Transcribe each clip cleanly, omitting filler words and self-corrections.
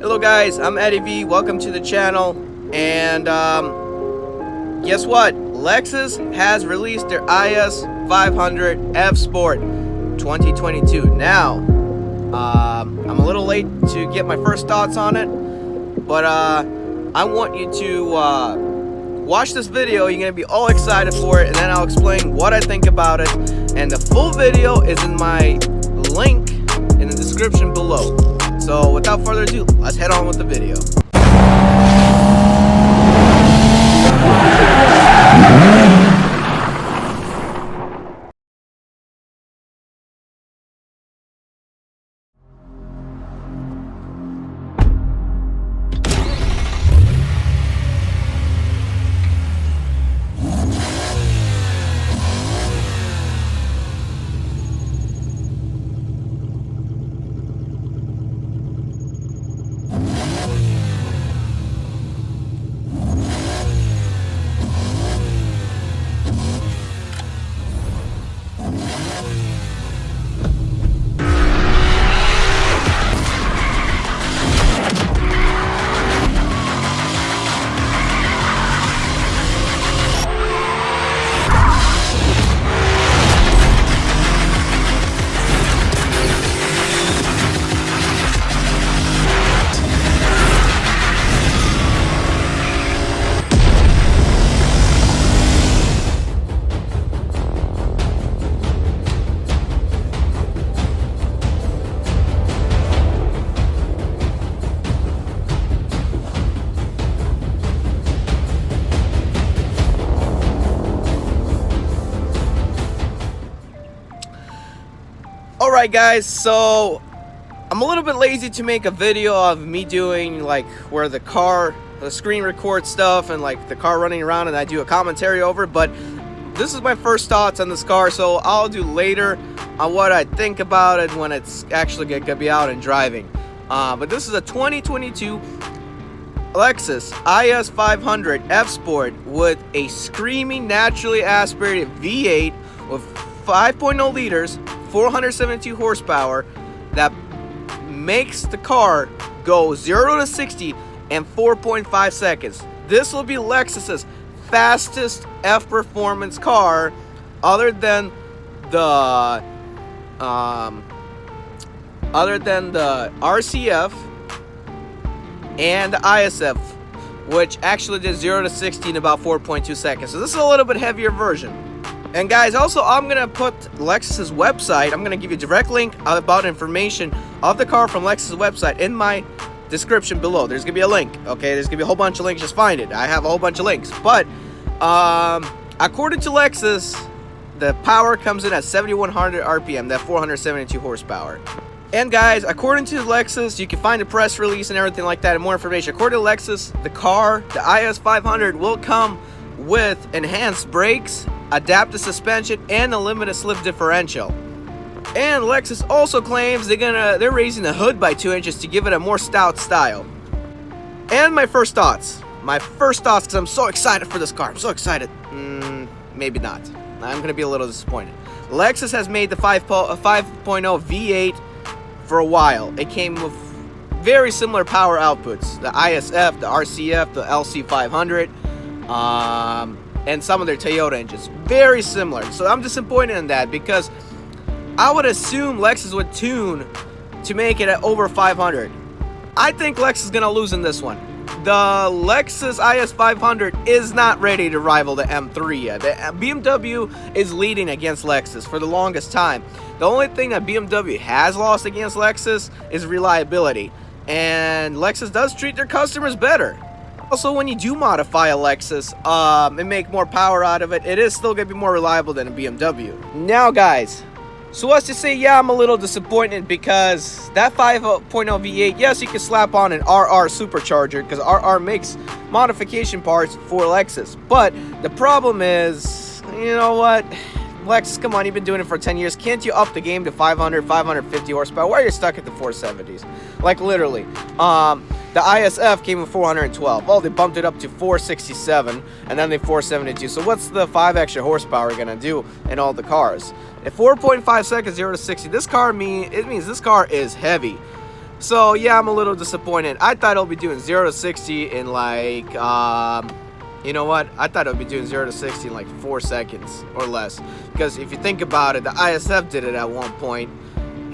Hello guys, I'm Eddie V. Welcome to the channel. And guess what? Lexus has released their IS500 F-Sport 2022. Now, I'm a little late to get my first thoughts on it, but I want you to watch this video. You're gonna be all excited for it, and then I'll explain what I think about it. And the full video is in my link in the description below. So without further ado, let's head on with the video. Alright guys, so I'm a little bit lazy to make a video of me doing like where the screen records stuff and like the car running around and I do a commentary over it, but this is my first thoughts on this car, so I'll do later on what I think about it when it's actually gonna be out and driving. But this is a 2022 Lexus IS500 F-Sport with a screaming naturally aspirated V8 with 5.0 liters, 472 horsepower that makes the car go 0 to 60 in 4.5 seconds. This will be Lexus's fastest F-performance car other than the RCF and the ISF, which actually did 0 to 60 in about 4.2 seconds. So this is a little bit heavier version. And guys, also I'm gonna put Lexus's website, I'm gonna give you a direct link about information of the car from Lexus's website in my description below. There's gonna be a link, okay? There's gonna be a whole bunch of links, just find it. I have a whole bunch of links. But according to Lexus, the power comes in at 7,100 RPM, that 472 horsepower. And guys, according to Lexus, you can find the press release and everything like that and more information. According to Lexus, the car, the IS500, will come with enhanced brakes, adaptive suspension, and a limited slip differential. And Lexus also claims they're raising the hood by 2 inches to give it a more stout style. And my first thoughts, because I'm so excited for this car. I'm so excited. Maybe not. I'm gonna be a little disappointed. Lexus has made the 5.0 V8 for a while. It came with very similar power outputs: the ISF, the RCF, the LC500. And some of their Toyota engines. Very similar. So I'm disappointed in that because I would assume Lexus would tune to make it at over 500. I think Lexus is going to lose in this one. The Lexus IS500 is not ready to rival the M3 yet. The BMW is leading against Lexus for the longest time. The only thing that BMW has lost against Lexus is reliability. And Lexus does treat their customers better. Also, when you do modify a Lexus and make more power out of it, it is still going to be more reliable than a BMW. Now guys, so let's just say, yeah, I'm a little disappointed because that 5.0 V8, yes, you can slap on an RR supercharger because RR makes modification parts for Lexus. But the problem is, you know what? Lexus, come on, you've been doing it for 10 years. Can't you up the game to 500, 550 horsepower? Why are you stuck at the 470s? Like, literally. The ISF came with 412. Well, they bumped it up to 467, and then they 472. So what's the 5 extra horsepower gonna do in all the cars? At 4.5 seconds, 0 to 60, this car means this car is heavy. So yeah, I'm a little disappointed. I thought it'll be doing 0 to 60 in like, you know what? I thought it would be doing 0 to 60 in like 4 seconds or less. Because if you think about it, the ISF did it at one point,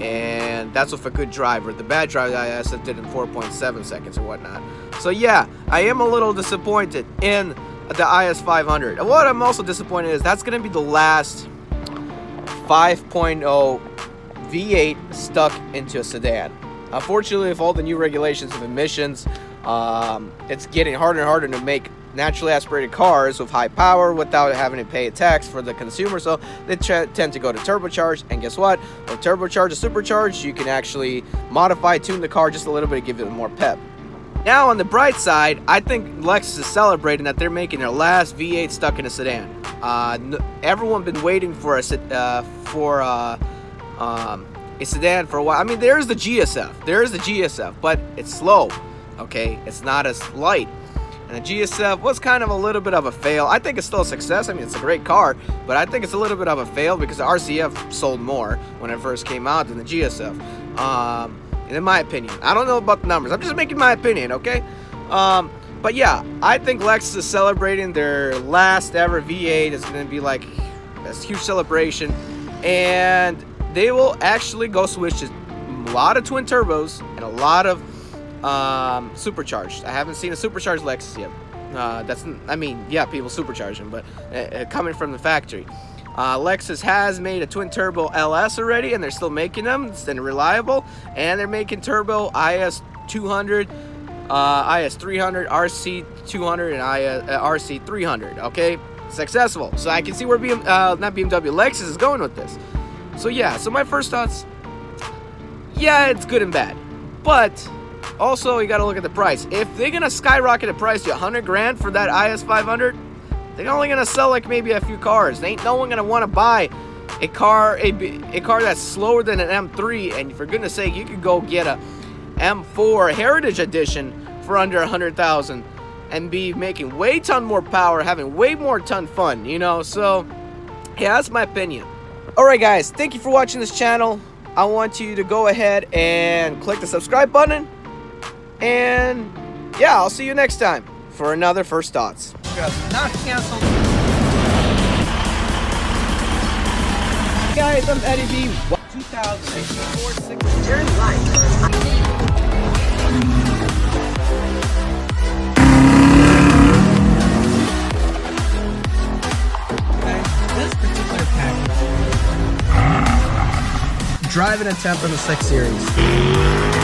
and that's with a good driver. The bad driver, the ISF did it in 4.7 seconds or whatnot. So yeah, I am a little disappointed in the IS500. And what I'm also disappointed is that's going to be the last 5.0 V8 stuck into a sedan. Unfortunately, with all the new regulations of emissions, it's getting harder and harder to make naturally aspirated cars with high power without having to pay a tax for the consumer, so they tend to go to turbocharged. And guess what? With turbocharged or supercharged, you can actually modify, tune the car just a little bit to give it more pep. Now, on the bright side, I think Lexus is celebrating that they're making their last V8 stuck in a sedan. Everyone been waiting for a sedan for a while. I mean, there's the GSF, but it's slow. Okay, it's not as light. And the GSF was kind of a little bit of a fail. I think it's still a success. I mean, it's a great car, but I think it's a little bit of a fail because the RCF sold more when it first came out than the GSF. In my opinion, I don't know about the numbers. I'm just making my opinion, okay? But yeah, I think Lexus is celebrating their last ever V8. It's going to be like this huge celebration, and they will actually go switch to a lot of twin turbos and a lot of supercharged. I haven't seen a supercharged Lexus yet. I mean, yeah, people supercharge them, but coming from the factory. Lexus has made a twin turbo LS already, and they're still making them. It's been reliable, and they're making turbo IS200, IS300, RC200, and RC300. Okay, successful. So I can see where Lexus is going with this. So yeah, so my first thoughts, yeah, it's good and bad, but also you got to look at the price. If they're gonna skyrocket the price to 100 grand for that IS500, they're only gonna sell like maybe a few cars. Ain't no one gonna want to buy a car that's slower than an M3. And for goodness sake, you could go get a M4 Heritage Edition for under 100,000 and be making way ton more power, having way more ton fun, you know. So yeah, that's my opinion. Alright guys, thank you for watching this channel. I want you to go ahead and click the subscribe button, and yeah, I'll see you next time for another First Thoughts. Not canceled. Guys, I'm Eddie B. 2004 You're in line. This particular package. Driving a temp in the 6 Series.